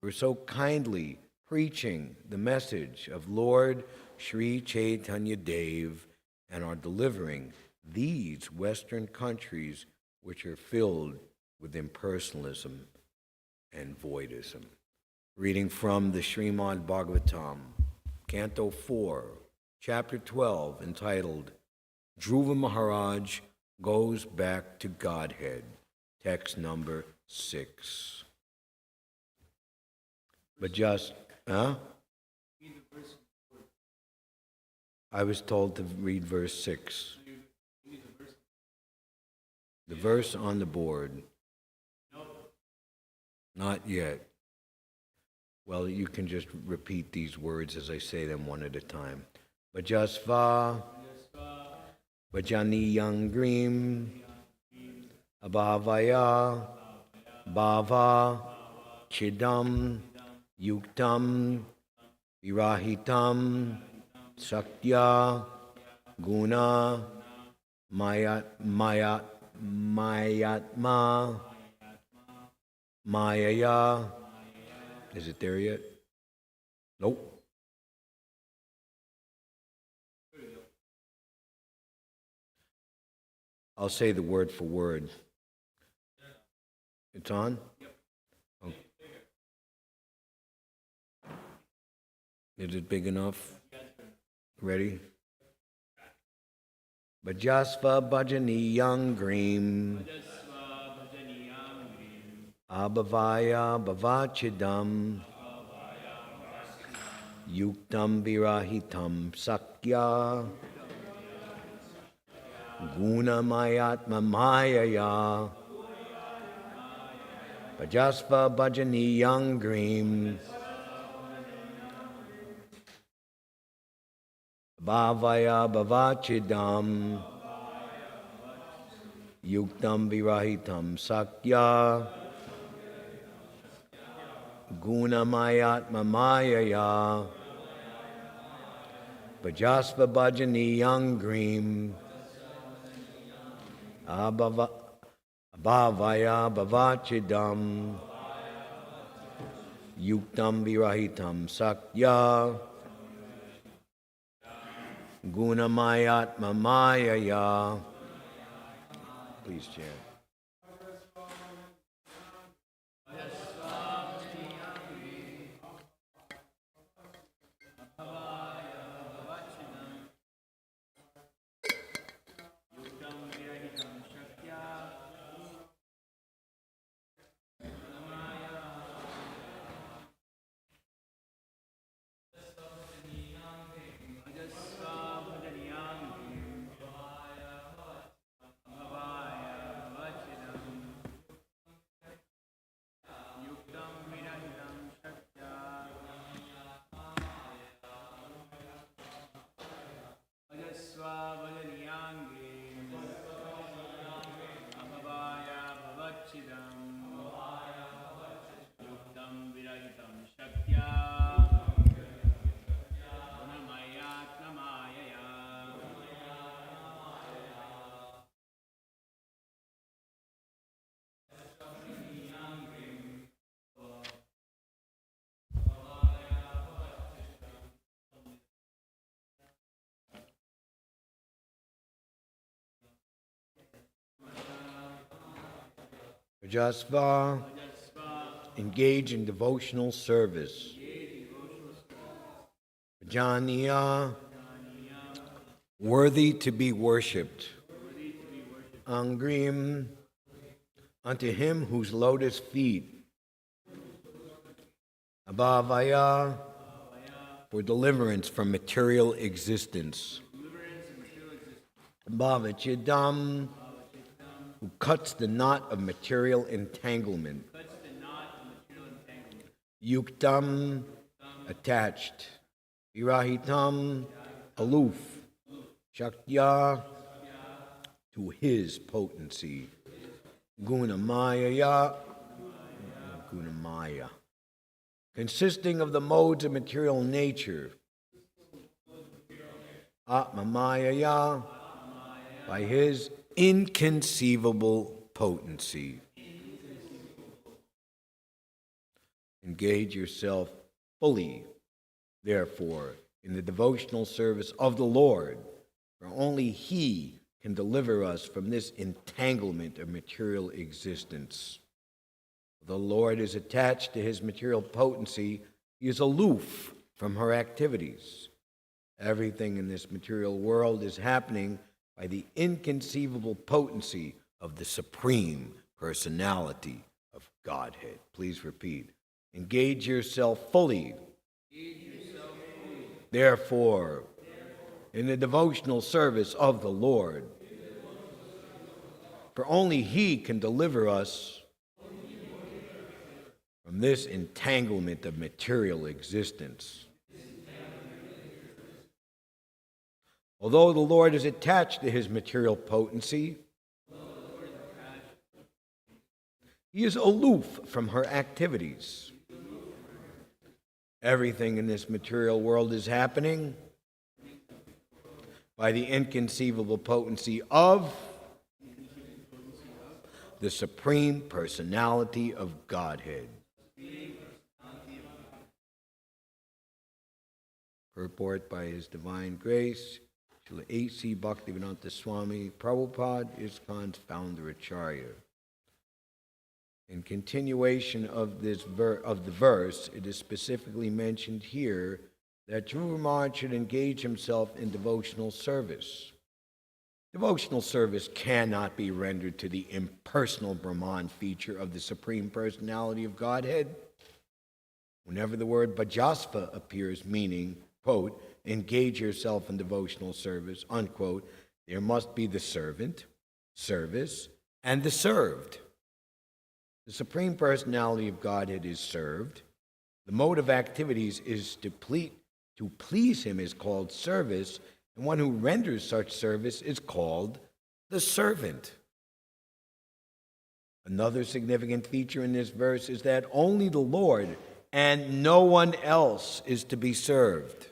for so kindly preaching the message of Lord Sri Chaitanya Dev and are delivering these Western countries which are filled with impersonalism and voidism. Reading from the Srimad Bhagavatam, Canto 4, Chapter 12, entitled Dhruva Maharaj Goes Back to Godhead, text number 6. But just, I was told to read verse 6. The verse on the board. Not yet. Well, you can just repeat these words as I say them one at a time. Bhajasva, Bhajani Yangrim, Abhavaya, Bhava, Chidam, Yuktam, Virahitam, Saktya, Guna, Mayatma, Mayaya. Is it there yet? Nope. I'll say the word for word. It's on? Okay. Is it big enough? Ready? Bhajasva Bhajani Yangrim, Abhavaya Bhavachidam, Yuktam Virahitam Sakya, Guna Mayatma Mayaya, Bhajasva Bhajani Yangrim, Bhavaya Bhavachidam, Yuktam Virahitam Sakya, Guna Mayatma Mayaya, Bhajasva Bhajani Yangrim, Abhavaya Bhavachidam, Yuktam Virahitam Sakya, Guna Mayatma Mayaya. Please chant. Bhajasva, engage in devotional service. Bhajaniya, worthy to be worshipped. Angrim, unto him whose lotus feet. Abhavaya, for deliverance from material existence. Bhavachidam, who cuts the knot of material entanglement. Yuktam, attached. Virahitam, aloof. Shaktya, to his potency. Gunamaya, Gunamaya, consisting of the modes of material nature. Atmamayaya, by his inconceivable potency. Engage yourself fully, therefore, in the devotional service of the Lord, for only He can deliver us from this entanglement of material existence. The Lord is attached to His material potency. He is aloof from her activities. Everything in this material world is happening by the inconceivable potency of the Supreme Personality of Godhead. Please repeat. Engage yourself fully. Therefore, in the devotional service of the Lord, for only He can deliver us from this entanglement of material existence. Although the Lord is attached to His material potency, He is aloof from her activities. Everything in this material world is happening by the inconceivable potency of the Supreme Personality of Godhead. Purport by His Divine Grace, Srila A.C. Bhaktivedanta Swami Prabhupada, ISKCON's founder Acharya. In continuation of the verse, it is specifically mentioned here that Dhruva Maharaj should engage himself in devotional service. Devotional service cannot be rendered to the impersonal Brahman feature of the Supreme Personality of Godhead. Whenever the word bhajasva appears, meaning, quote, engage yourself in devotional service, unquote, there must be the servant, service, and the served. The Supreme Personality of Godhead is served. The mode of activities is to please Him is called service, and one who renders such service is called the servant. Another significant feature in this verse is that only the Lord and no one else is to be served.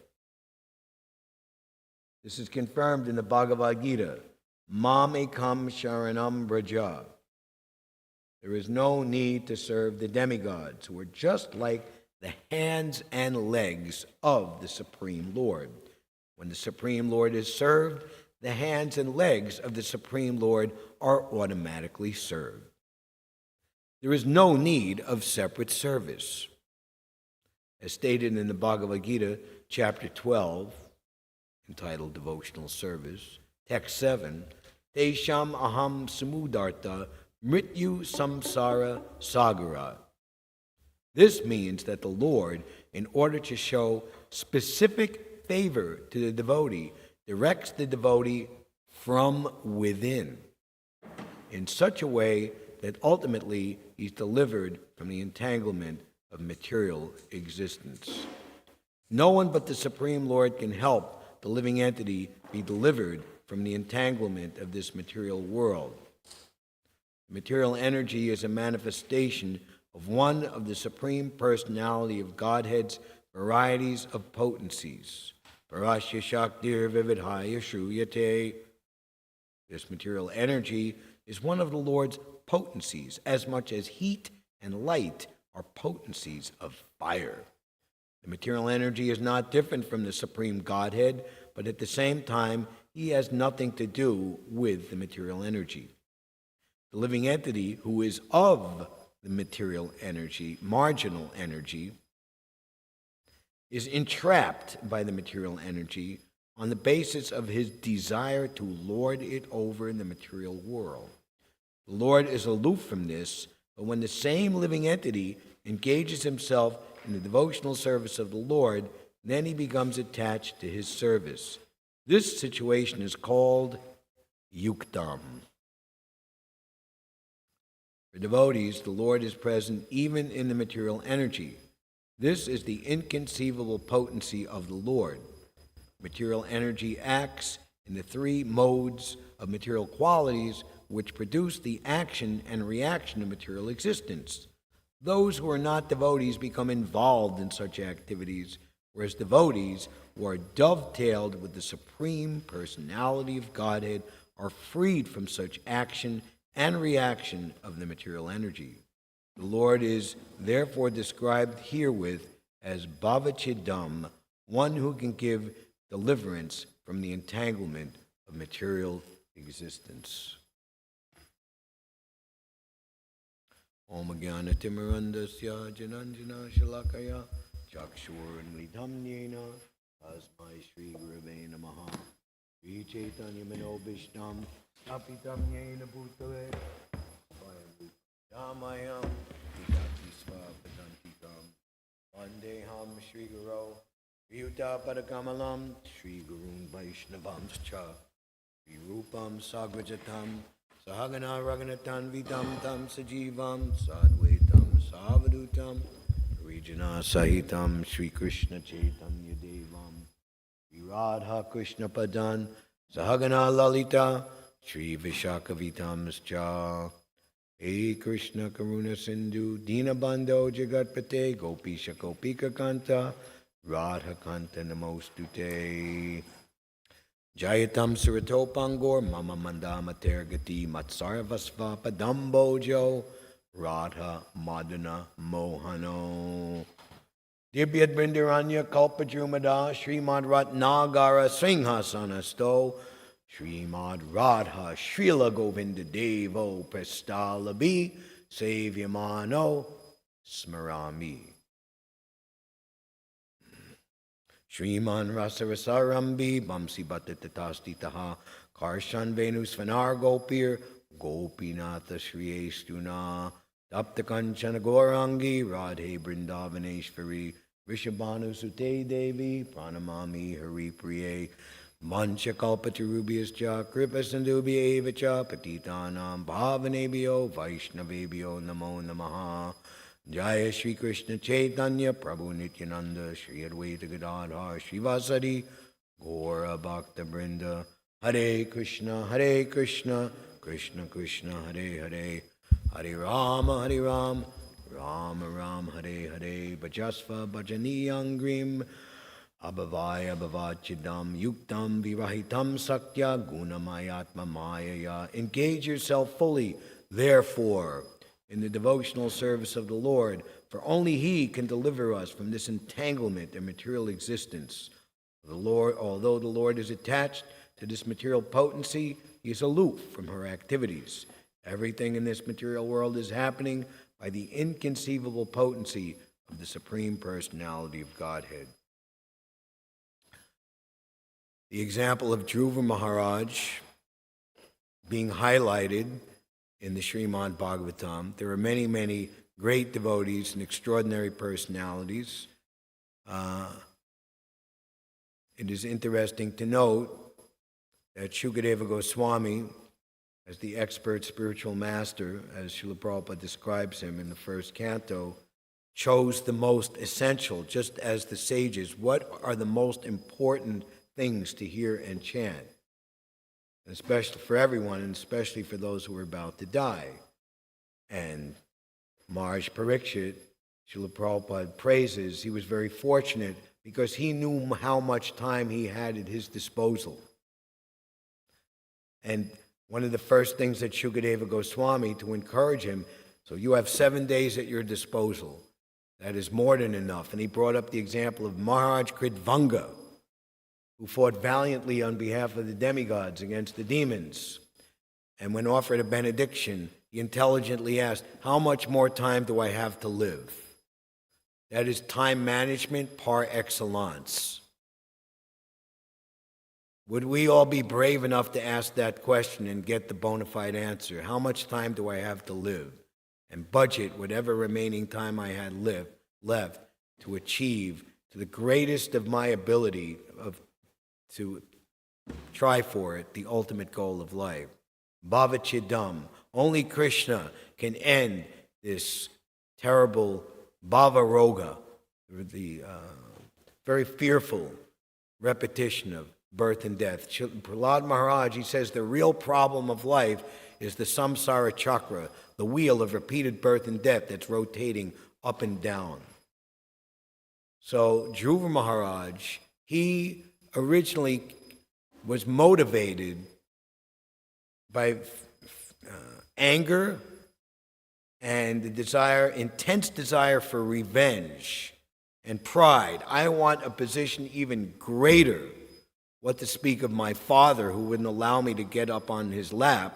This is confirmed in the Bhagavad Gita, Mam ekam sharanam braja. There is no need to serve the demigods, who are just like the hands and legs of the Supreme Lord. When the Supreme Lord is served, the hands and legs of the Supreme Lord are automatically served. There is no need of separate service. As stated in the Bhagavad Gita, chapter 12, entitled Devotional Service, text 7, Tesham aham samudarta mrityu samsara sagara. This means that the Lord, in order to show specific favor to the devotee, directs the devotee from within in such a way that ultimately he's delivered from the entanglement of material existence. No one but the Supreme Lord can help the living entity be delivered from the entanglement of this material world. Material energy is a manifestation of one of the Supreme Personality of Godhead's varieties of potencies. Parasya Shaktir Vividhaya Shruyate. This material energy is one of the Lord's potencies, as much as heat and light are potencies of fire. The material energy is not different from the Supreme Godhead, but at the same time, He has nothing to do with the material energy. The living entity, who is of the material energy, marginal energy, is entrapped by the material energy on the basis of his desire to lord it over the material world. The Lord is aloof from this, but when the same living entity engages himself in the devotional service of the Lord, then he becomes attached to His service. This situation is called yuktam. For devotees, the Lord is present even in the material energy. This is the inconceivable potency of the Lord. Material energy acts in the three modes of material qualities which produce the action and reaction of material existence. Those who are not devotees become involved in such activities, whereas devotees who are dovetailed with the Supreme Personality of Godhead are freed from such action and reaction of the material energy. The Lord is therefore described herewith as Bhavachidam, one who can give deliverance from the entanglement of material existence. Om Jnana Timirandasya Jananjana Shalakaya Chakshurunmritam Yena Tasmai Shri Gurave Namaha Shri Chaitanya Manobishtam Tapitam Yena Bhutale Yamayam Vidati Svapadantikam Vandeham Shri Guru Vyuta Padakamalam Shri Gurun Vaishnavamscha Shri Rupam Sagrajatam Sahagana Raganatan Vitam Tam Sajivam Sadvaitam Savadutam Rijana Sahitam Shri Krishna Chaitanya Devam Shri Radha Krishna Padan Sahagana Lalita Shri Vishakavitam Scha Hey Krishna Karuna Sindhu Dinabandho Jagatpate Gopisha Gopika Kanta Radha Kanta Namostute Jayatam Suratopangor Mama Mandama Tergati Matsarvasva Padambojo Radha Madana Mohano Dibyad Brindaranya Kalpajumada Srimad Ratnagara Singhasanasto Srimad Radha Srila Govinda Devo Prestalabi Savyamano Smarami Shriman Rasarasarambi Bamsi Bhattatatasti Taha Karshan Venus Vanar Gopir Gopinatha Shri Estuna Tapta Kanchana Gaurangi Radhe Brindavaneshvari Rishabhanu Sute Devi Pranamami Hari Priye Mancha Kalpatarubhyascha Kripasandubhya Evacha Patitanam Bhavanebhyo Vaishnavebhyo Namo Namaha Jaya Shri Krishna Chaitanya Prabhu Nityananda Shri Advaita Gadadhar Shivasadi Gaura Bhakta Brinda Hare Krishna Krishna Krishna Hare Hare Hare Rama Rama Rama Hare Hare Bhajasva Bhajaniyangrim Abhavaya Bhavachidam Yuktam Virahitam Sakya Gunamayatma Mayaya. Engage yourself fully, therefore, in the devotional service of the Lord, for only He can deliver us from this entanglement in material existence. Although the Lord is attached to this material potency, He is aloof from her activities. Everything in this material world is happening by the inconceivable potency of the Supreme Personality of Godhead. The example of Dhruva Maharaj being highlighted in the Srimad Bhagavatam. There are many, many great devotees and extraordinary personalities. It is interesting to note that Shukadeva Goswami, as the expert spiritual master, as Srila Prabhupada describes him in the first canto, chose the most essential, just as the sages. What are the most important things to hear and chant? Especially for everyone, and especially for those who are about to die. And Maharaj Parikshit, Srila Prabhupada praises, he was very fortunate because he knew how much time he had at his disposal. And one of the first things that Shukadeva Goswami, to encourage him, so you have 7 days at your disposal. That is more than enough. And he brought up the example of Maharaj Kridvanga, who fought valiantly on behalf of the demigods against the demons. And when offered a benediction, he intelligently asked, how much more time do I have to live? That is time management par excellence. Would we all be brave enough to ask that question and get the bona fide answer? How much time do I have to live? And budget whatever remaining time I had left to achieve, to the greatest of my ability, to try for it, the ultimate goal of life. Bhavachidam. Only Krishna can end this terrible bhava roga, the very fearful repetition of birth and death. Prahlad Maharaj, he says the real problem of life is the samsara chakra, the wheel of repeated birth and death that's rotating up and down. So Dhruva Maharaj, he originally was motivated by anger and the intense desire for revenge and pride. I want a position even greater. What to speak of my father, who wouldn't allow me to get up on his lap,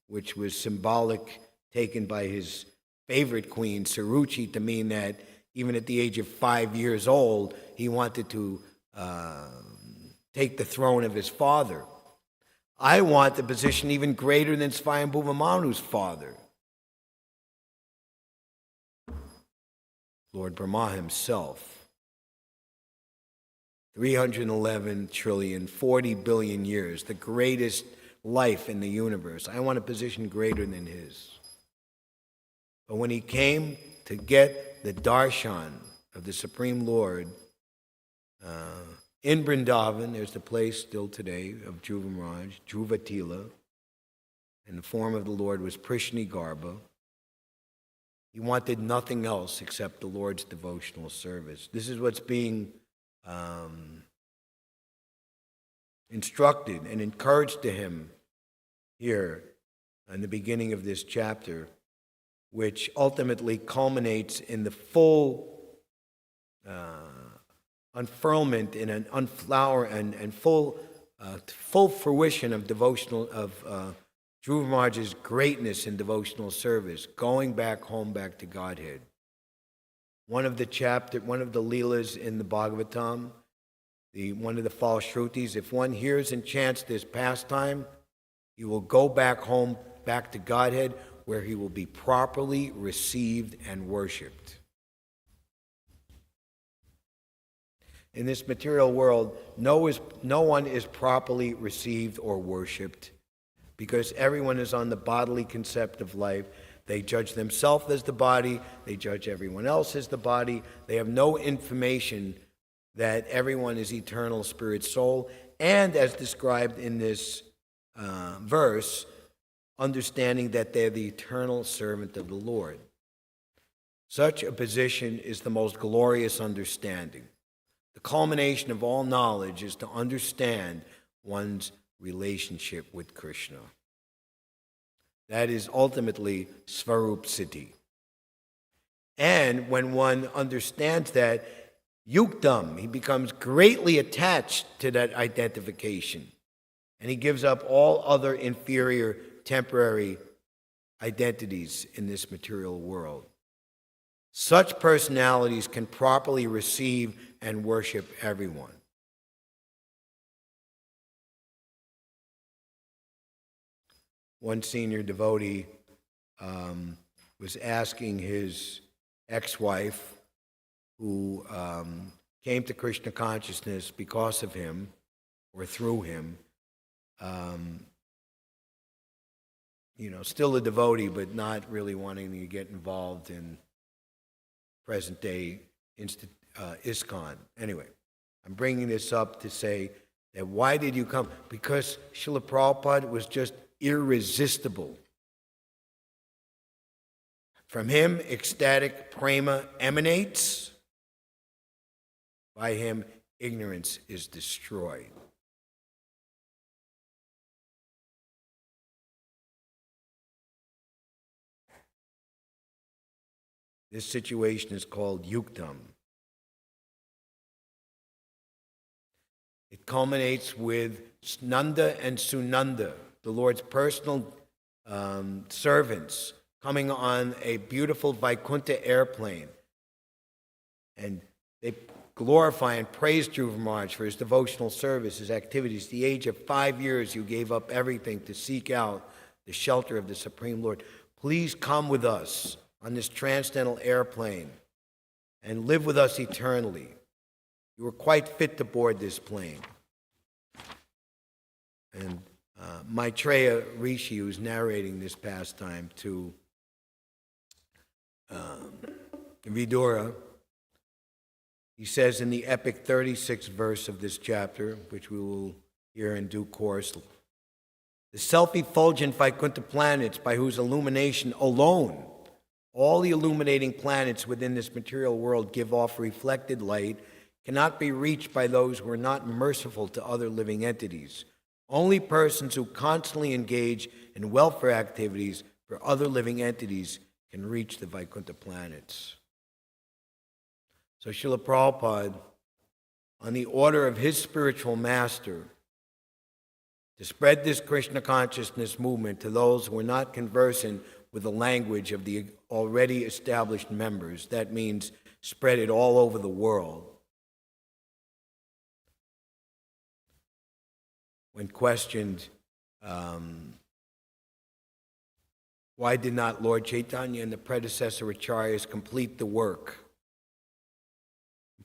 which was symbolic, taken by his favorite queen, Saruchi, to mean that even at the age of 5 years old, he wanted to take the throne of his father. I want the position even greater than Svayambhuva father, Lord Brahma himself. 311 trillion, 40 billion years, the greatest life in the universe. I want a position greater than his. But when he came to get the darshan of the Supreme Lord in Vrindavan, there's the place still today of Dhruva Maharaj, Dhruvatila, and the form of the Lord was Prishni Garbha. He wanted nothing else except the Lord's devotional service. This is what's being instructed and encouraged to him here in the beginning of this chapter, which ultimately culminates in the full unfurlment in an unflower and full fruition of devotional Dhruva Maharaj's greatness in devotional service, going back home, back to Godhead. One of the Leelas in the Bhagavatam, one of the false Shrutis, if one hears and chants this pastime, he will go back home, back to Godhead, where he will be properly received and worshipped. In this material world, no one is properly received or worshipped because everyone is on the bodily concept of life. They judge themselves as the body. They judge everyone else as the body. They have no information that everyone is eternal spirit soul. And as described in this verse, understanding that they're the eternal servant of the Lord. Such a position is the most glorious understanding. The culmination of all knowledge is to understand one's relationship with Krishna. That is ultimately Svarup Siddhi. And when one understands that, yuktam, he becomes greatly attached to that identification. And he gives up all other inferior, temporary identities in this material world. Such personalities can properly receive and worship everyone. One senior devotee was asking his ex-wife, who came to Krishna consciousness because of him or through him, still a devotee, but not really wanting to get involved in present-day ISKCON. Anyway, I'm bringing this up to say that why did you come? Because Srila Prabhupada was just irresistible. From him, ecstatic prema emanates. By him, ignorance is destroyed. This situation is called yuktam. It culminates with Nanda and Sunanda, the Lord's personal servants, coming on a beautiful Vaikuntha airplane. And they glorify and praise Dhruva Maharaj for his devotional service, his activities. At the age of 5 years, you gave up everything to seek out the shelter of the Supreme Lord. Please come with us on this transcendental airplane and live with us eternally. You were quite fit to board this plane. And Maitreya Rishi, who's narrating this pastime to Vidura, he says in the epic 36th verse of this chapter, which we will hear in due course, the self-effulgent Vaikuntha planets, by whose illumination alone all the illuminating planets within this material world give off reflected light, cannot be reached by those who are not merciful to other living entities. Only persons who constantly engage in welfare activities for other living entities can reach the Vaikuntha planets. So Srila Prabhupada, on the order of his spiritual master, to spread this Krishna consciousness movement to those who are not conversant with the language of the already established members, that means spread it all over the world. When questioned, why did not Lord Chaitanya and the predecessor acharyas complete the work?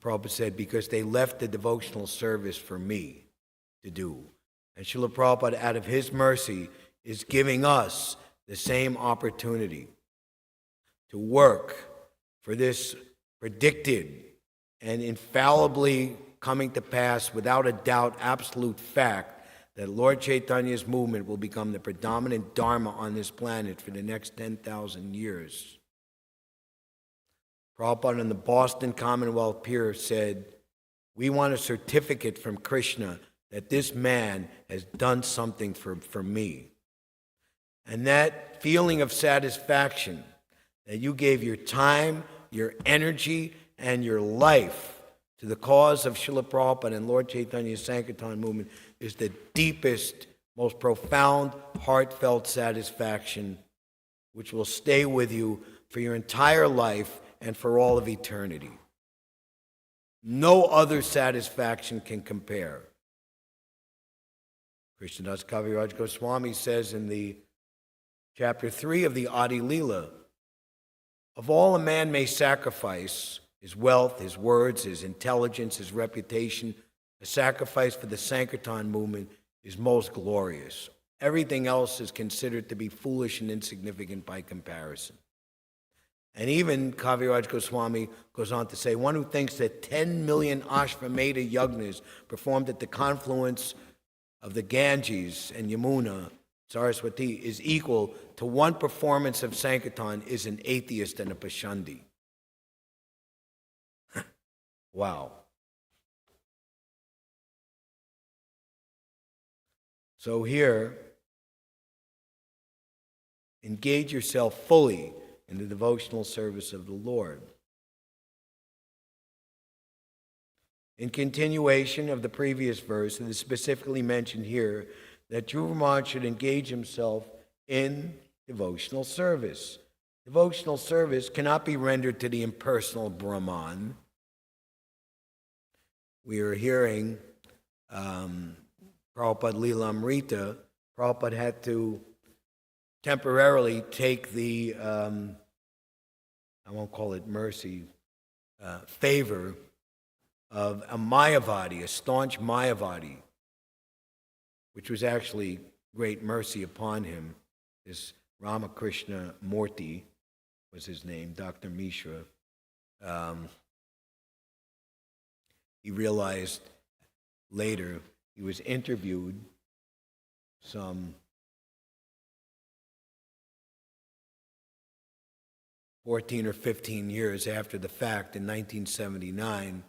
Prabhupada said, because they left the devotional service for me to do. And Srila Prabhupada, out of his mercy, is giving us the same opportunity to work for this predicted and infallibly coming to pass, without a doubt, absolute fact, that Lord Chaitanya's movement will become the predominant dharma on this planet for the next 10,000 years. Prabhupada in the Boston Commonwealth Pier said, we want a certificate from Krishna that this man has done something for me. And that feeling of satisfaction that you gave your time, your energy, and your life to the cause of Srila Prabhupada and Lord Chaitanya's Sankirtan movement is the deepest, most profound, heartfelt satisfaction which will stay with you for your entire life and for all of eternity. No other satisfaction can compare. Krishnadas Kaviraj Goswami says in the chapter 3 of the Adi Leela, of all a man may sacrifice, his wealth, his words, his intelligence, his reputation, a sacrifice for the Sankirtan movement is most glorious. Everything else is considered to be foolish and insignificant by comparison. And even Kaviraj Goswami goes on to say, one who thinks that 10 million Ashvamedha yagnas performed at the confluence of the Ganges and Yamuna, Saraswati, is equal to one performance of Sankirtan is an atheist and a Pashandi. Wow. So here, engage yourself fully in the devotional service of the Lord. In continuation of the previous verse, it is specifically mentioned here that Dhruva Maharaj should engage himself in devotional service. Devotional service cannot be rendered to the impersonal Brahman. We are hearing Prabhupada Leela Amrita. Prabhupada had to temporarily take the, I won't call it mercy, favor of a Mayavadi, a staunch Mayavadi, which was actually great mercy upon him. This Ramakrishna Murthy was his name, Dr. Mishra. He realized later, he was interviewed some 14 or 15 years after the fact in 1979,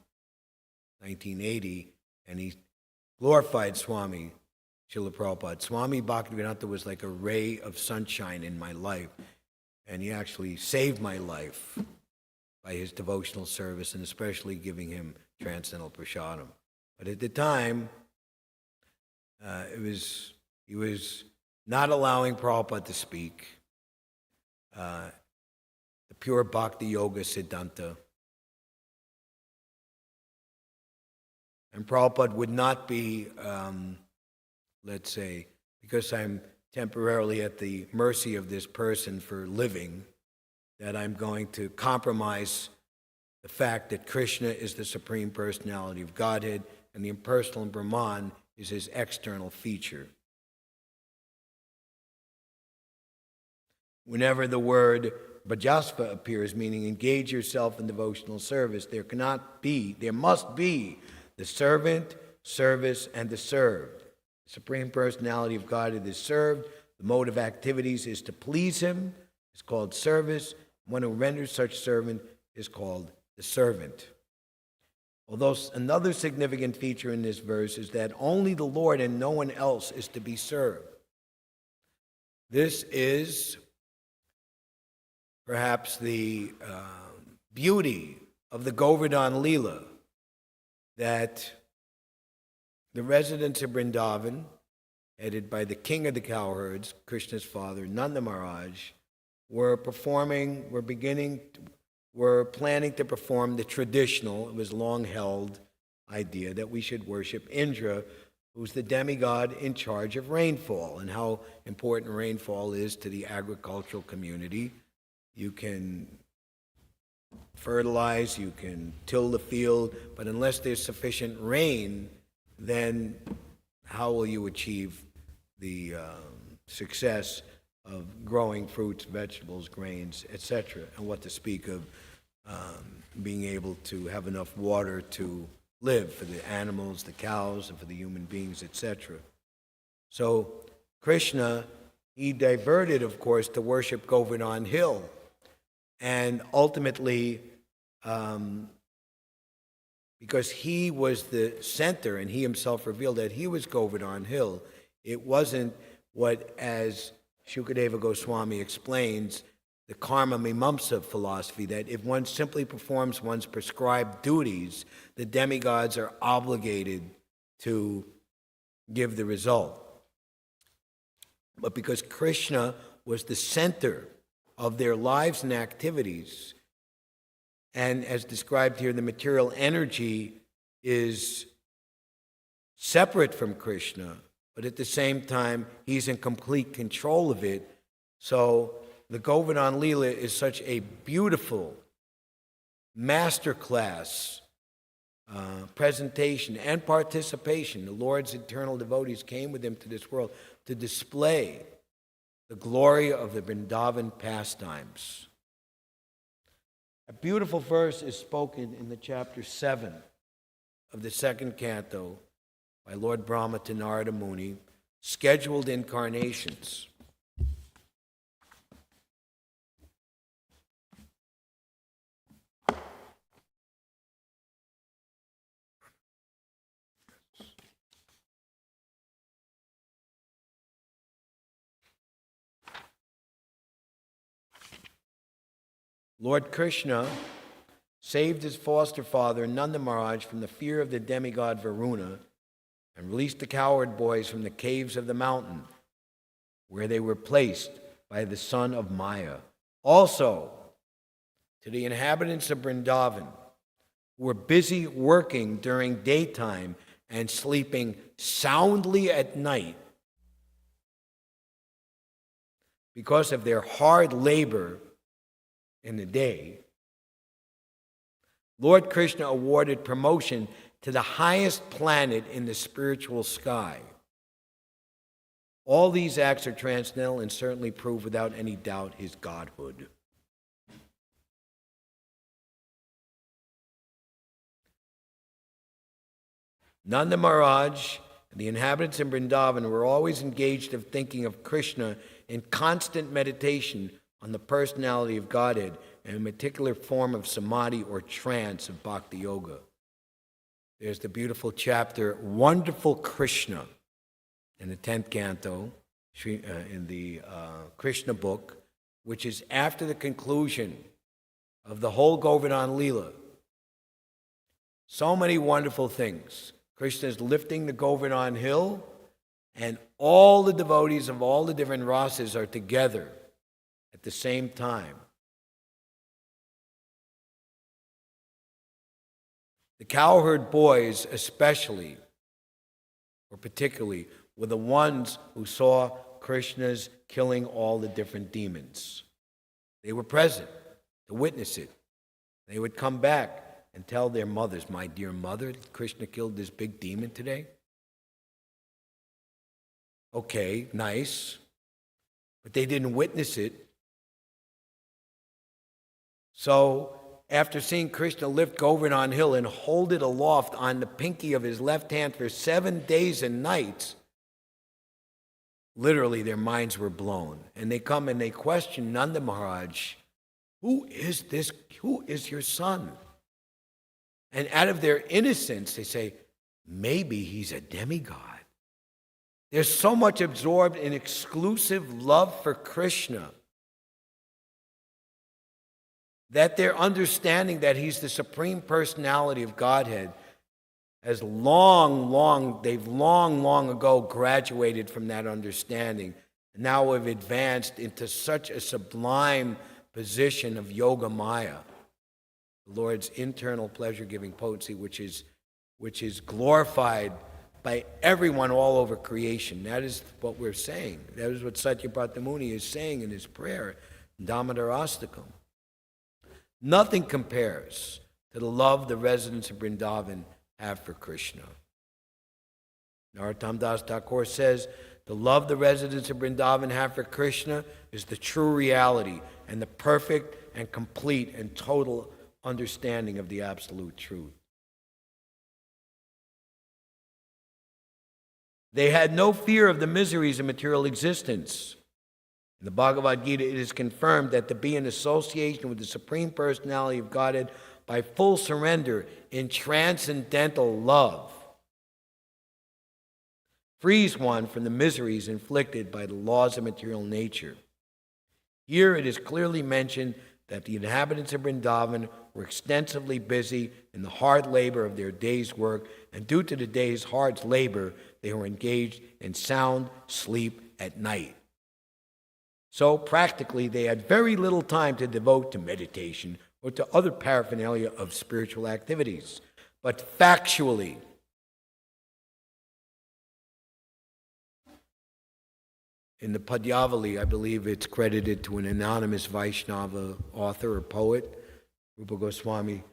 1980, and he glorified Swami Srila Prabhupada. Swami Bhaktivedanta was like a ray of sunshine in my life, and he actually saved my life by his devotional service, and especially giving him transcendental prasadam. But at the time, he was not allowing Prabhupada to speak. The pure Bhakti Yoga Siddhanta. And Prabhupada would not be, let's say, because I'm temporarily at the mercy of this person for living, that I'm going to compromise the fact that Krishna is the Supreme Personality of Godhead and the impersonal Brahman is his external feature. Whenever the word bhajasva appears, meaning engage yourself in devotional service, there must be the servant, service, and the served. The Supreme Personality of Godhead is served. The mode of activities is to please him. It's called service. One who renders such servant is called the servant. Although another significant feature in this verse is that only the Lord and no one else is to be served. This is perhaps the beauty of the Govardhan Leela, that the residents of Vrindavan, headed by the king of the cowherds, Krishna's father, Nanda Maharaj, were planning to perform the traditional, it was long held idea that we should worship Indra, who's the demigod in charge of rainfall, and how important rainfall is to the agricultural community. You can fertilize, you can till the field, but unless there's sufficient rain, then how will you achieve the success of growing fruits, vegetables, grains, etc., and what to speak of being able to have enough water to live for the animals, the cows, and for the human beings, etc. So Krishna, he diverted, of course, to worship Govardhan Hill, and ultimately, because he was the center and he himself revealed that he was Govardhan Hill, it wasn't what, as Shukadeva Goswami explains, the karma mimamsa philosophy, that if one simply performs one's prescribed duties, the demigods are obligated to give the result. But because Krishna was the center of their lives and activities, and as described here, the material energy is separate from Krishna, but at the same time, he's in complete control of it. So the Govardhan Leela is such a beautiful masterclass presentation and participation. The Lord's eternal devotees came with him to this world to display the glory of the Vrindavan pastimes. A beautiful verse is spoken in the chapter 7 of the second canto by Lord Brahma to Narada Muni, scheduled incarnations. Lord Krishna saved his foster father, Nanda Maharaj, from the fear of the demigod Varuna and released the cowherd boys from the caves of the mountain, where they were placed by the son of Maya. Also, to the inhabitants of Vrindavan, who were busy working during daytime and sleeping soundly at night because of their hard labor in the day, Lord Krishna awarded promotion to the highest planet in the spiritual sky. All these acts are transcendental and certainly prove without any doubt his godhood. Nanda Maharaj and the inhabitants in Vrindavan were always engaged of thinking of Krishna in constant meditation on the personality of Godhead and a particular form of samadhi or trance of bhakti yoga. There's the beautiful chapter, Wonderful Krishna, in the 10th canto, in the Krishna book, which is after the conclusion of the whole Govardhan Leela. So many wonderful things. Krishna is lifting the Govardhan hill, and all the devotees of all the different rasas are together at the same time. The cowherd boys especially, or particularly, were the ones who saw Krishna's killing all the different demons. They were present to witness it. They would come back and tell their mothers, "My dear mother, Krishna killed this big demon today." Okay, nice. But they didn't witness it. So, after seeing Krishna lift Govardhan hill and hold it aloft on the pinky of his left hand for 7 days and nights, literally their minds were blown. And they come and they question Nanda Maharaj, "Who is this? Who is your son?" And out of their innocence, they say, "Maybe he's a demigod." They're so much absorbed in exclusive love for Krishna that their understanding that he's the supreme personality of Godhead has they've long ago graduated from that understanding. Now we've advanced into such a sublime position of Yoga Maya, the Lord's internal pleasure-giving potency, which is glorified by everyone all over creation. That is what we're saying. That is what Satyabhrata Muni is saying in his prayer, Damodarastakam. Nothing compares to the love the residents of Vrindavan have for Krishna. Narottam Das Thakur says, the love the residents of Vrindavan have for Krishna is the true reality and the perfect and complete and total understanding of the absolute truth. They had no fear of the miseries of material existence. In the Bhagavad Gita, it is confirmed that to be in association with the Supreme Personality of Godhead by full surrender in transcendental love frees one from the miseries inflicted by the laws of material nature. Here it is clearly mentioned that the inhabitants of Vrindavan were extensively busy in the hard labor of their day's work, and due to the day's hard labor, they were engaged in sound sleep at night. So practically, they had very little time to devote to meditation or to other paraphernalia of spiritual activities. But factually, in the Padyavali, I believe it's credited to an anonymous Vaishnava author or poet, Rupa Goswami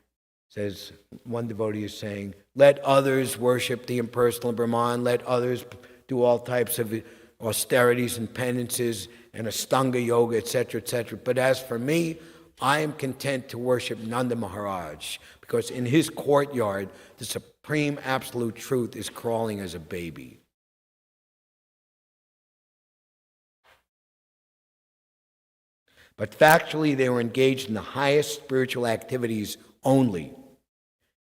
says, one devotee is saying, let others worship the impersonal Brahman, let others do all types of austerities and penances and Astanga yoga, etc., but as for me, I am content to worship Nanda Maharaj, because in his courtyard, the supreme absolute truth is crawling as a baby. But factually, they were engaged in the highest spiritual activities only.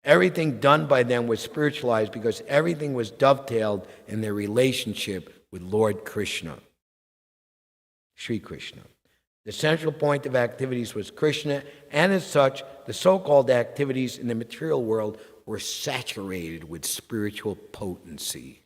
Everything done by them was spiritualized because everything was dovetailed in their relationship with Lord Krishna, Sri Krishna. The central point of activities was Krishna, and as such, the so-called activities in the material world were saturated with spiritual potency.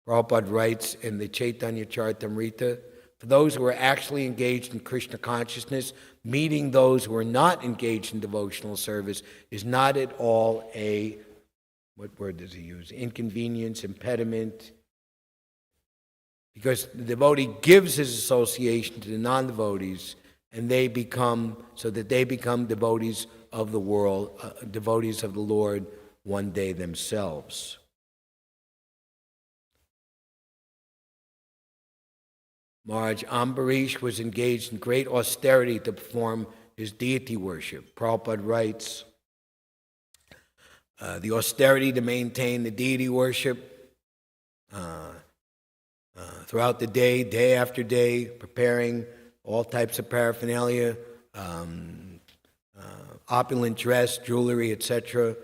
Prabhupada writes in the Chaitanya Charitamrita, for those who are actually engaged in Krishna consciousness, meeting those who are not engaged in devotional service is not at all a, what word does he use? Inconvenience, impediment. Because the devotee gives his association to the non-devotees, and they become devotees of the world, devotees of the Lord one day themselves. Maharaj Ambarish was engaged in great austerity to perform his deity worship. Prabhupada writes, the austerity to maintain the deity worship throughout the day, day after day, preparing all types of paraphernalia, opulent dress, jewelry, etc.,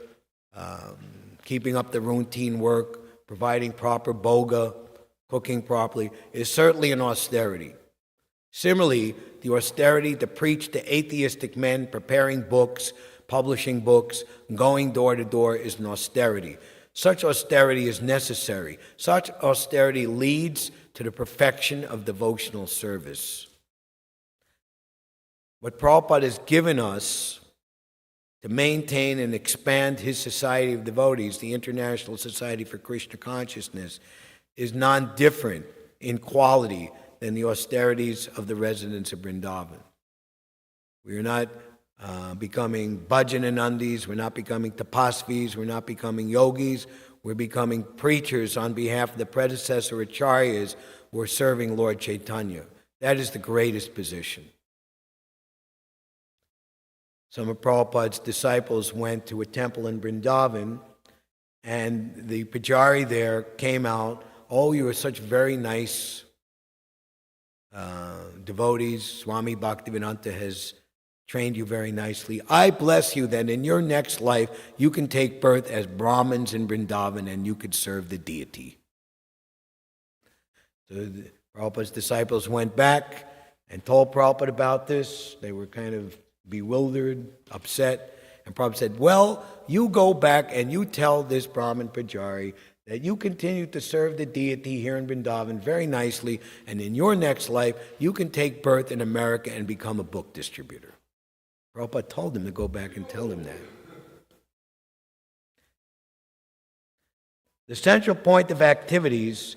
keeping up the routine work, providing proper bhoga, cooking properly, is certainly an austerity. Similarly, the austerity to preach to atheistic men, preparing books, publishing books, going door to door is an austerity. Such austerity is necessary. Such austerity leads to the perfection of devotional service. What Prabhupada has given us to maintain and expand his society of devotees, the International Society for Krishna Consciousness, is non-different in quality than the austerities of the residents of Vrindavan. We are not becoming bhajananandis, we're not becoming tapasvis, we're not becoming yogis, we're becoming preachers on behalf of the predecessor acharyas who are serving Lord Chaitanya. That is the greatest position. Some of Prabhupada's disciples went to a temple in Vrindavan, and the pujari there came out, oh, you are such very nice devotees. Swami Bhaktivedanta has trained you very nicely. I bless you that in your next life you can take birth as Brahmins in Vrindavan and you could serve the deity. So Prabhupada's disciples went back and told Prabhupada about this. They were kind of bewildered, upset. And Prabhupada said, well, you go back and you tell this Brahmin Pujari that you continue to serve the deity here in Vrindavan very nicely, and in your next life, you can take birth in America and become a book distributor. Prabhupada told him to go back and tell him that. The central point of activities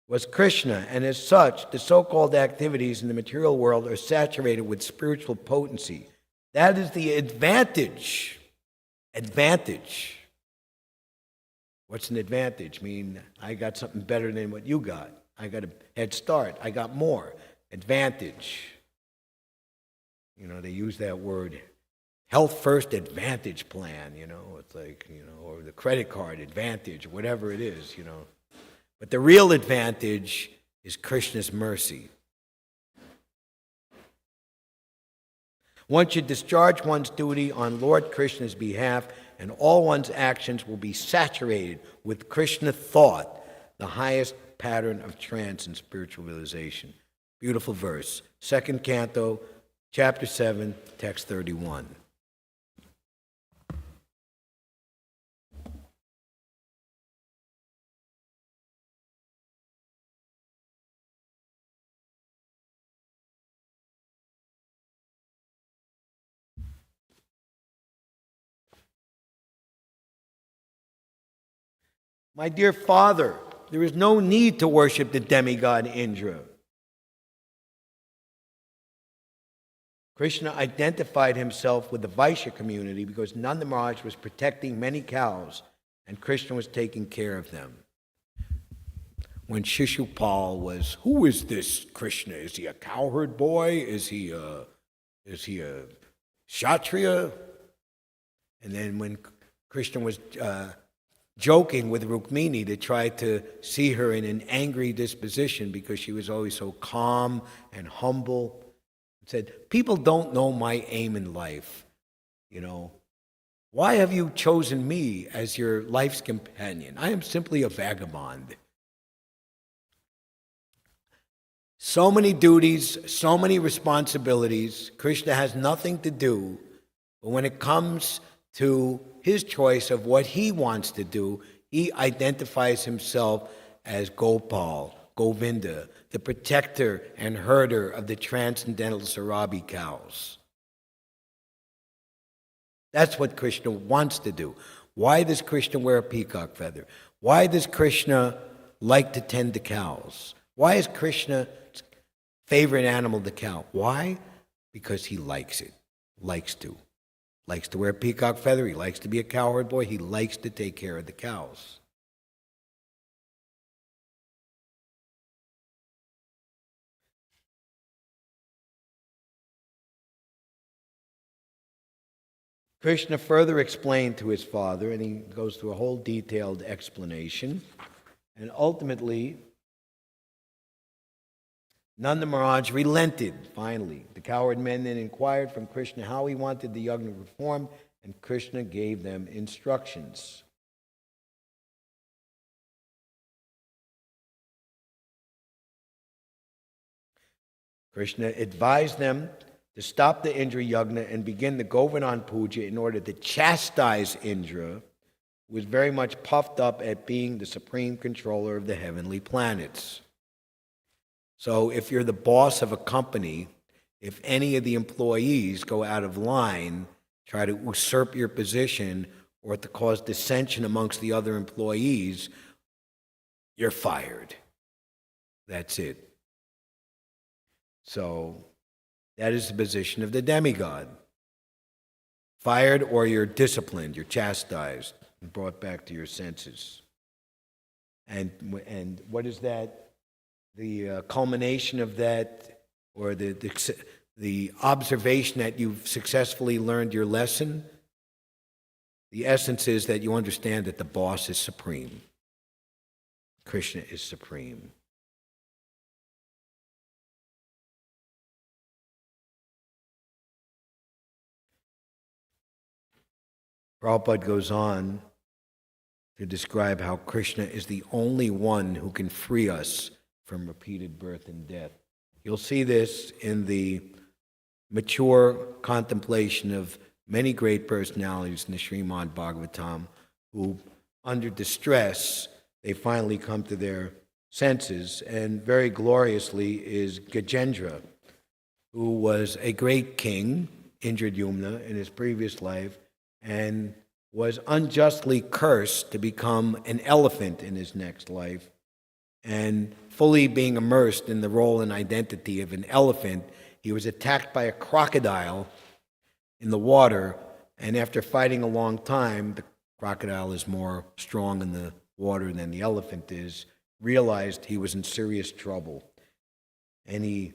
was Krishna, and as such, the so-called activities in the material world are saturated with spiritual potency. That is the advantage. Advantage. What's an advantage? I mean, I got something better than what you got. I got a head start. I got more. Advantage. You know, they use that word, health first advantage plan, you know. It's like, you know, or the credit card advantage, whatever it is, you know. But the real advantage is Krishna's mercy. One should discharge one's duty on Lord Krishna's behalf, and all one's actions will be saturated with Krishna thought, the highest pattern of trance and spiritual realization. Beautiful verse. 2nd Canto, Chapter 7, Text 31. My dear Father, there is no need to worship the demigod Indra. Krishna identified himself with the Vaishya community because Nanda Maharaj was protecting many cows and Krishna was taking care of them. When Shishupal was, who is this Krishna? Is he a cowherd boy? Is he a Kshatriya? And then when Krishna was joking with Rukmini to try to see her in an angry disposition because she was always so calm and humble, said, people don't know my aim in life, you know. Why have you chosen me as your life's companion? I am simply a vagabond. So many duties, so many responsibilities. Krishna has nothing to do, but when it comes to his choice of what he wants to do, he identifies himself as Gopal, Govinda, the protector and herder of the transcendental Sarabi cows. That's what Krishna wants to do. Why does Krishna wear a peacock feather? Why does Krishna like to tend the cows? Why is Krishna's favorite animal the cow? Why? Because he likes it, likes to. Likes to wear a peacock feather, he likes to be a cowherd boy, he likes to take care of the cows. Krishna further explained to his father, and he goes through a whole detailed explanation, and ultimately, Nanda Maharaj relented, finally. The cowherd men then inquired from Krishna how he wanted the yajna performed, and Krishna gave them instructions. Krishna advised them to stop the Indra yajna and begin the Govardhan puja in order to chastise Indra, who was very much puffed up at being the supreme controller of the heavenly planets. So if you're the boss of a company, if any of the employees go out of line, try to usurp your position, or to cause dissension amongst the other employees, you're fired. That's it. So that is the position of the demigod. Fired, or you're disciplined, you're chastised, and brought back to your senses. And what is that? The culmination of that, or the observation that you've successfully learned your lesson, the essence is that you understand that the boss is supreme. Krishna is supreme. Prabhupada goes on to describe how Krishna is the only one who can free us from repeated birth and death. You'll see this in the mature contemplation of many great personalities in the Srimad Bhagavatam who, under distress, they finally come to their senses. And very gloriously is Gajendra, who was a great king, Indradyumna, in his previous life, and was unjustly cursed to become an elephant in his next life. And fully being immersed in the role and identity of an elephant, he was attacked by a crocodile in the water, and after fighting a long time, the crocodile is more strong in the water than the elephant is, realized he was in serious trouble. And he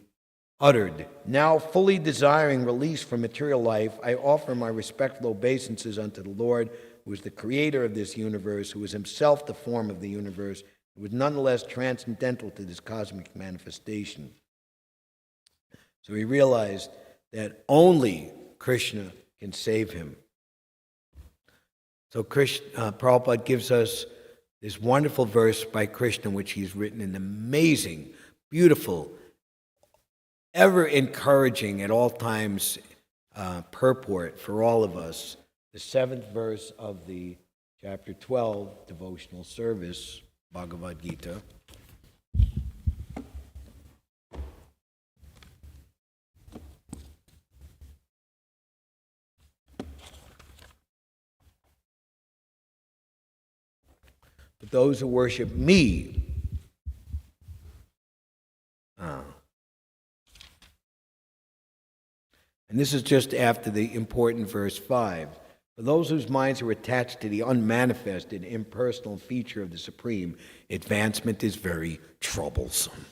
uttered, "Now fully desiring release from material life, I offer my respectful obeisances unto the Lord, who is the creator of this universe, who is himself the form of the universe, who is nonetheless transcendental to this cosmic manifestation." So he realized that only Krishna can save him. So Prabhupada gives us this wonderful verse by Krishna, which he's written an amazing, beautiful, ever encouraging at all times purport for all of us. The 7th verse of the chapter 12 devotional service, Bhagavad Gita. But those who worship me, and this is just after the important verse 5. For those whose minds are attached to the unmanifested, impersonal feature of the Supreme, advancement is very troublesome.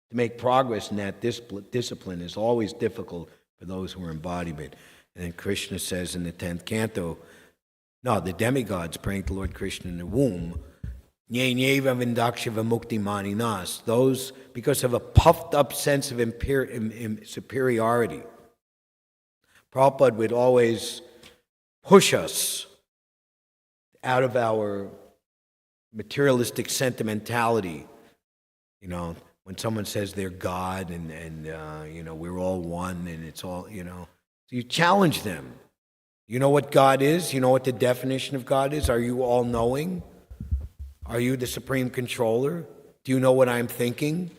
To make progress in that discipline is always difficult for those who are embodiment. And then Krishna says in the 10th canto, no, the demigods praying to Lord Krishna in the womb, Nyeva Vindakshava Mukti Maninas, those because of a puffed up sense of superiority. Prabhupada would always push us out of our materialistic sentimentality. You know, when someone says they're God and we're all one and it's all, so you challenge them. You know what God is? You know what the definition of God is? Are you all-knowing? Are you the supreme controller? Do you know what I'm thinking?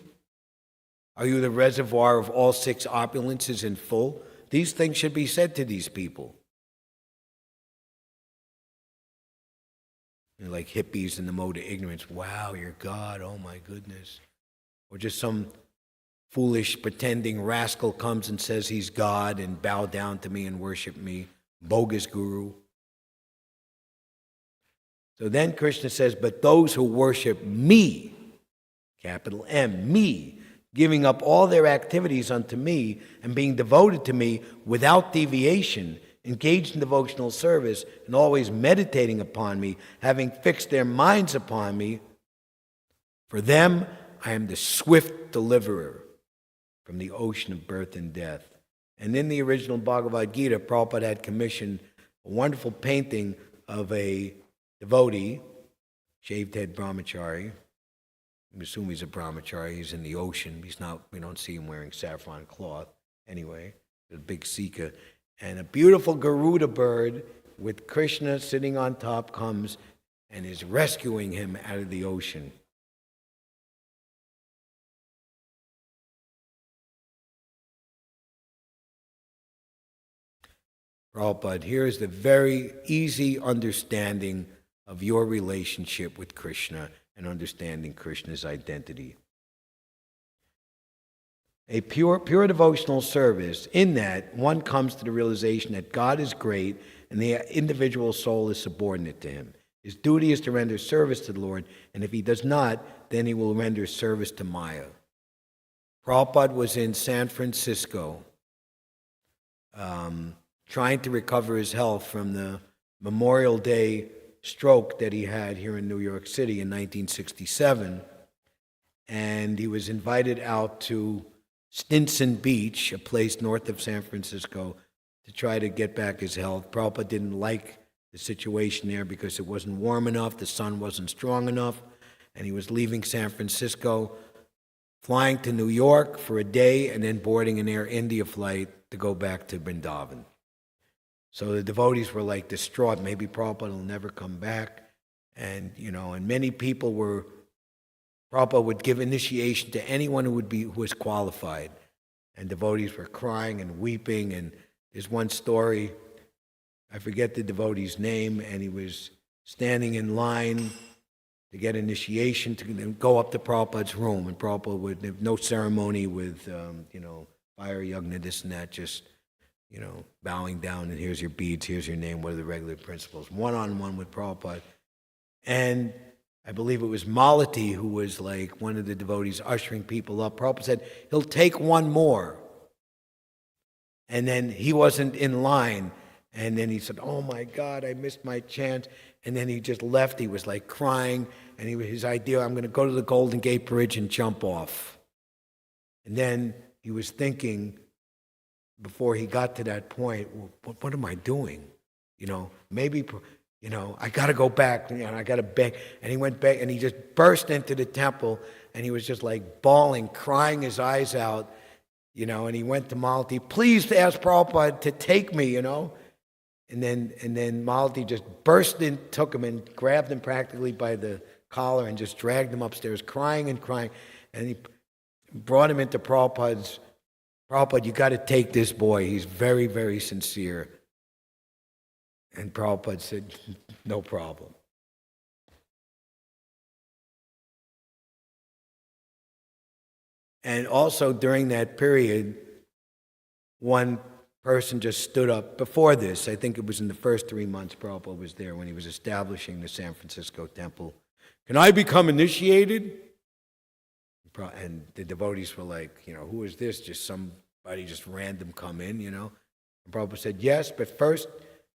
Are you the reservoir of all 6 opulences in full? These things should be said to these people. They're like hippies in the mode of ignorance. Wow, you're God. Oh my goodness. Or just some foolish pretending rascal comes and says he's God and bow down to me and worship me. Bogus guru. So then Krishna says, but those who worship me, capital M, me, giving up all their activities unto me and being devoted to me without deviation, engaged in devotional service and always meditating upon me, having fixed their minds upon me, for them I am the swift deliverer from the ocean of birth and death. And in the original Bhagavad Gita, Prabhupada had commissioned a wonderful painting of a devotee, shaved head brahmachari. I assume he's a brahmachari. He's in the ocean. He's not. We don't see him wearing saffron cloth. Anyway, a big Sika. And a beautiful Garuda bird with Krishna sitting on top comes and is rescuing him out of the ocean. Prabhupada, here is the very easy understanding of your relationship with Krishna and understanding Krishna's identity. A pure devotional service, in that one comes to the realization that God is great and the individual soul is subordinate to him. His duty is to render service to the Lord, and if he does not, then he will render service to Maya. Prabhupada was in San Francisco, trying to recover his health from the Memorial Day stroke that he had here in New York City in 1967. And he was invited out to Stinson Beach, a place north of San Francisco, to try to get back his health. Prabhupada didn't like the situation there because it wasn't warm enough, the sun wasn't strong enough, and he was leaving San Francisco, flying to New York for a day, and then boarding an Air India flight to go back to Vrindavan. So the devotees were like distraught. Maybe Prabhupada will never come back. And, and many people were, Prabhupada would give initiation to anyone who was qualified. And devotees were crying and weeping. And there's one story, I forget the devotee's name, and he was standing in line to get initiation to go up to Prabhupada's room. And Prabhupada would have no ceremony with, fire yagna, this and that, just, bowing down, and here's your beads, here's your name, what are the regular principles. One-on-one with Prabhupada. And I believe it was Malati who was like one of the devotees ushering people up. Prabhupada said, he'll take one more. And then he wasn't in line. And then he said, oh my God, I missed my chance. And then he just left. He was like crying. And his idea, I'm going to go to the Golden Gate Bridge and jump off. And then he was thinking, before he got to that point, well, what am I doing? Maybe, I got to go back, I got to beg. And he went back, and he just burst into the temple, and he was just like bawling, crying his eyes out, and he went to Malati, please ask Prabhupada to take me, And then Malati just burst in, took him, and grabbed him practically by the collar and just dragged him upstairs, crying and crying. And he brought him into Prabhupada's. Prabhupada, you got to take this boy. He's very, very sincere. And Prabhupada said, no problem. And also during that period, one person just stood up before this. I think it was in the first 3 months Prabhupada was there when he was establishing the San Francisco temple. Can I become initiated? And the devotees were like, who is this? Just somebody just random come in, And Prabhupada said, yes, but first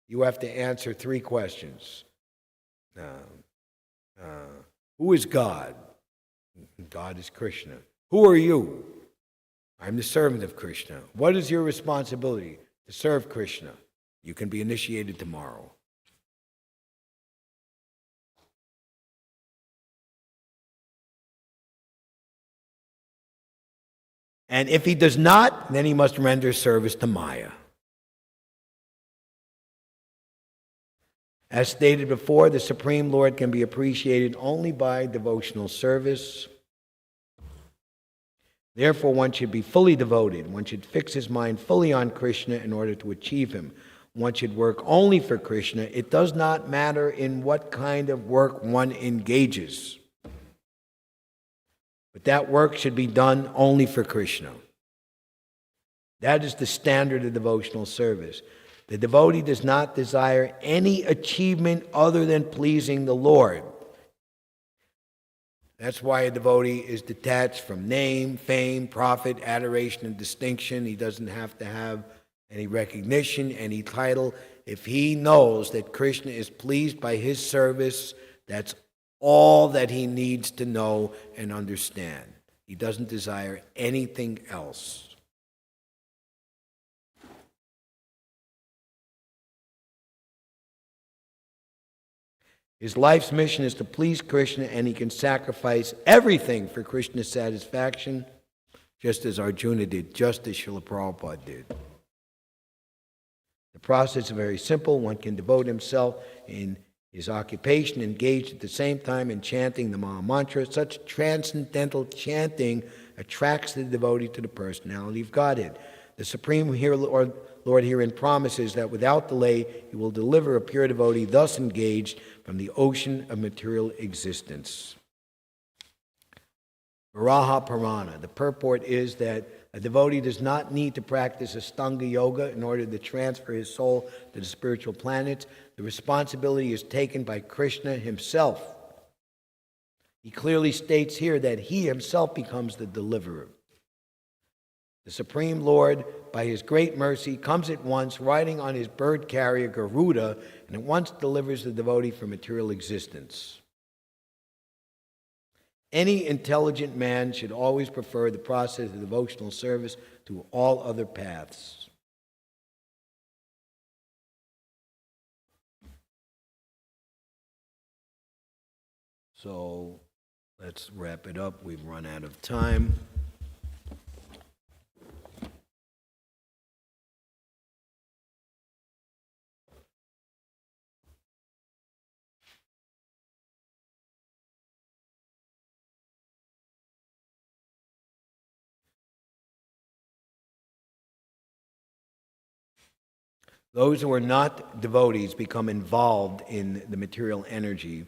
you have to answer 3 questions. Who is God? God is Krishna. Who are you? I'm the servant of Krishna. What is your responsibility? To serve Krishna. You can be initiated tomorrow. And if he does not, then he must render service to Maya. As stated before, the Supreme Lord can be appreciated only by devotional service. Therefore, one should be fully devoted. One should fix his mind fully on Krishna in order to achieve him. One should work only for Krishna. It does not matter in what kind of work one engages. But that work should be done only for Krishna. That is the standard of devotional service. The devotee does not desire any achievement other than pleasing the Lord. That's why a devotee is detached from name, fame, profit, adoration, and distinction. He doesn't have to have any recognition, any title. If he knows that Krishna is pleased by his service, that's all that he needs to know and understand. He doesn't desire anything else. His life's mission is to please Krishna, and he can sacrifice everything for Krishna's satisfaction, just as Arjuna did, just as Srila Prabhupada did. The process is very simple. One can devote himself in his occupation, engaged at the same time in chanting the Maha Mantra. Such transcendental chanting attracts the devotee to the personality of Godhead. The Supreme Lord herein promises that without delay he will deliver a pure devotee thus engaged from the ocean of material existence. Varaha Purana. The purport is that a devotee does not need to practice Ashtanga Yoga in order to transfer his soul to the spiritual planets. The responsibility is taken by Krishna himself. He clearly states here that he himself becomes the deliverer. The Supreme Lord, by his great mercy, comes at once, riding on his bird carrier Garuda, and at once delivers the devotee from material existence. Any intelligent man should always prefer the process of devotional service to all other paths. So, Let's wrap it up. We've run out of time. Those who are not devotees become involved in the material energy,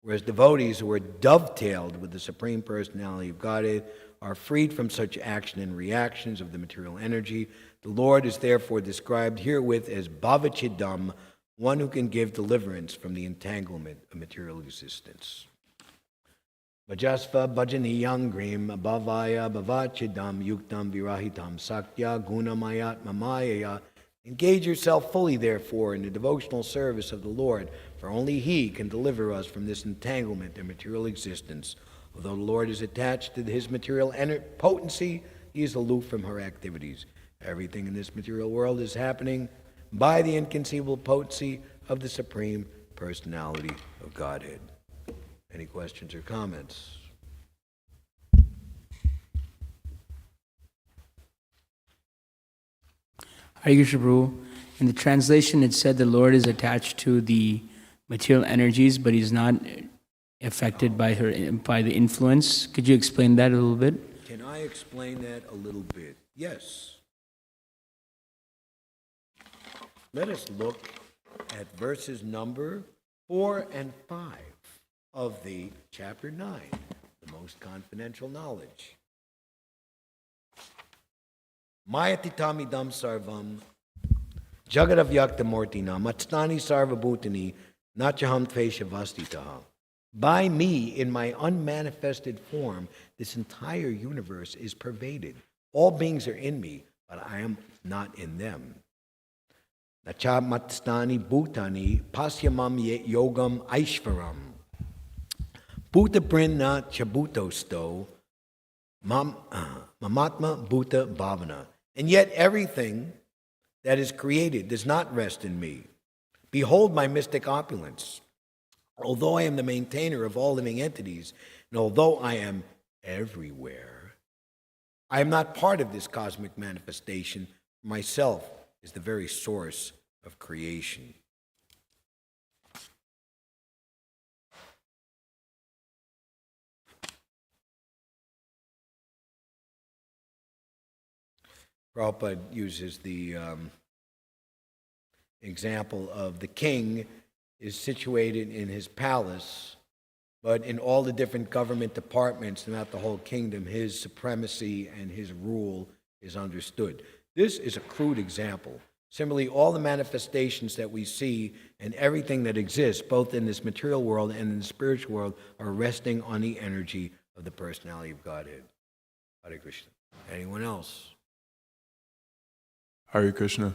whereas devotees who are dovetailed with the Supreme Personality of Godhead are freed from such action and reactions of the material energy. The Lord is therefore described herewith as Bhavachidam, one who can give deliverance from the entanglement of material existence. Vajasva bhajaniyam grim bhavaya bhavachidam yuktam virahitam sakya gunamayat mamayaya. Engage yourself fully, therefore, in the devotional service of the Lord, for only He can deliver us from this entanglement in material existence. Although the Lord is attached to His material potency, He is aloof from her activities. Everything in this material world is happening by the inconceivable potency of the Supreme Personality of Godhead. Any questions or comments? Hare Krishna Prabhu. In the translation, it said the Lord is attached to the material energies, but He's not affected by the influence. Could you explain that a little bit? Can I explain that a little bit? Yes. Let us look at verses number 4 and 5 of the chapter 9, the most confidential knowledge. Mayatitamidam sarvam jagadavyaktamortina matstani sarvabhutani nachaham tveshavastitaha. By me, in my unmanifested form, this entire universe is pervaded. All beings are in me, but I am not in them. Nacha matstani bhutani pasyamam yogam aishvaram. Bhuta brinna chabutosto mamatma bhuta bhavana. And yet everything that is created does not rest in me. Behold my mystic opulence. Although I am the maintainer of all living entities, and although I am everywhere, I am not part of this cosmic manifestation. Myself is the very source of creation. Prabhupada uses the example of the king is situated in his palace, but in all the different government departments throughout the whole kingdom, his supremacy and his rule is understood. This is a crude example. Similarly, all the manifestations that we see and everything that exists, both in this material world and in the spiritual world, are resting on the energy of the personality of Godhead. Hare Krishna. Anyone else? Hare Krishna.